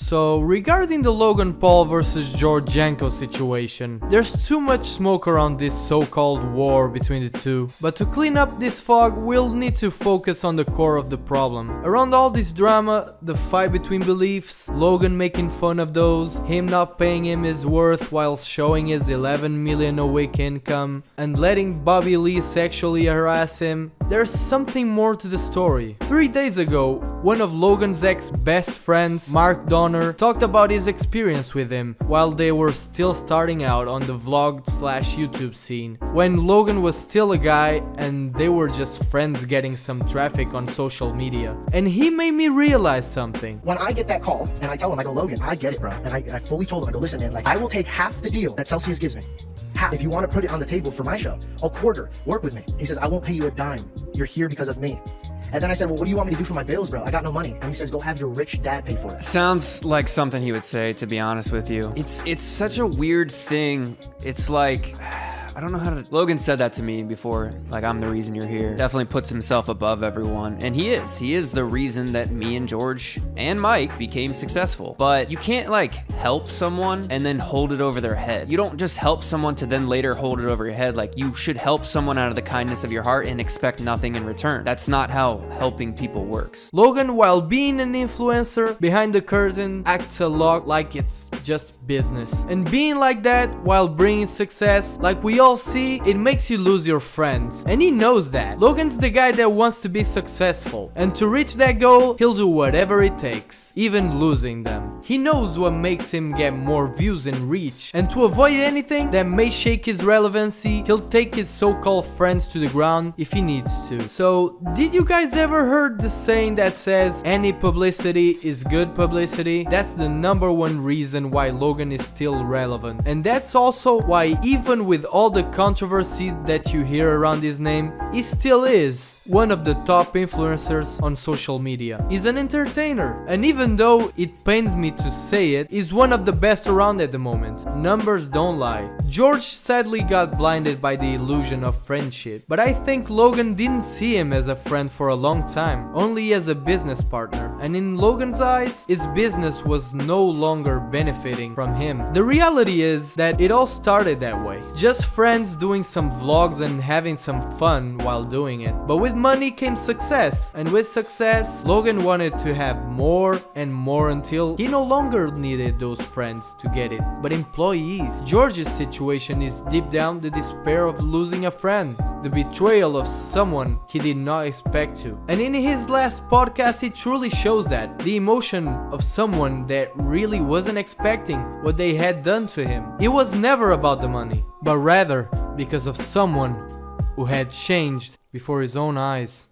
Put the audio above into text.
So, regarding the Logan Paul versus Janko situation, there's too much smoke around this so-called war between the two. But to clean up this fog, we'll need to focus on the core of the problem. Around all this drama, the fight between beliefs, Logan making fun of those, him not paying him his worth while showing his 11 million a week income, and letting Bobby Lee sexually harass him, there's something more to the story. 3 days ago, one of Logan's ex-best friends, Mark Donner, talked about his experience with him while they were still starting out on the vlog/YouTube scene, when Logan was still a guy and they were just friends getting some traffic on social media. And he made me realize something. When I get that call and I tell him, I go, Logan, I get it, bro. And I fully told him, I go, listen, man, like, I will take half the deal that Celsius gives me. Half. If you want to put it on the table for my show, a quarter, work with me. He says, I won't pay you a dime. You're here because of me. And then I said, well, what do you want me to do for my bills, bro? I got no money. And he says, go have your rich dad pay for it. Sounds like something he would say, to be honest with you. It's such a weird thing. It's like, I don't know how to... Logan said that to me before, like, I'm the reason you're here. Definitely puts himself above everyone. And he is the reason that me and George and Mike became successful. But you can't, like, help someone and then hold it over their head. You don't just help someone to then later hold it over your head. Like, you should help someone out of the kindness of your heart and expect nothing in return. That's not how helping people works. Logan, while being an influencer, behind the curtain, acts a lot like it's just business. And being like that while bringing success, like we all see, it makes you lose your friends. And he knows that. Logan's the guy that wants to be successful. And to reach that goal, he'll do whatever it takes, even losing them. He knows what makes him get more views and reach. And to avoid anything that may shake his relevancy, he'll take his so-called friends to the ground if he needs to. So, did you guys ever heard the saying that says, any publicity is good publicity? That's the #1 reason why Logan is still relevant. And that's also why, even with all the controversy that you hear around his name, he still is one of the top influencers on social media. He's an entertainer, and even though it pains me to say it, he's one of the best around at the moment. Numbers don't lie. George sadly got blinded by the illusion of friendship, but I think Logan didn't see him as a friend for a long time, only as a business partner. And in Logan's eyes, his business was no longer benefiting from him. The reality is that it all started that way. Just friends doing some vlogs and having some fun while doing it. But with money came success, and with success, Logan wanted to have more and more until he no longer needed those friends to get it, but employees. George's situation is deep down the despair of losing a friend, the betrayal of someone he did not expect to. And in his last podcast, he truly shows that, the emotion of someone that really wasn't expecting what they had done to him. It was never about the money, but rather because of someone who had changed before his own eyes.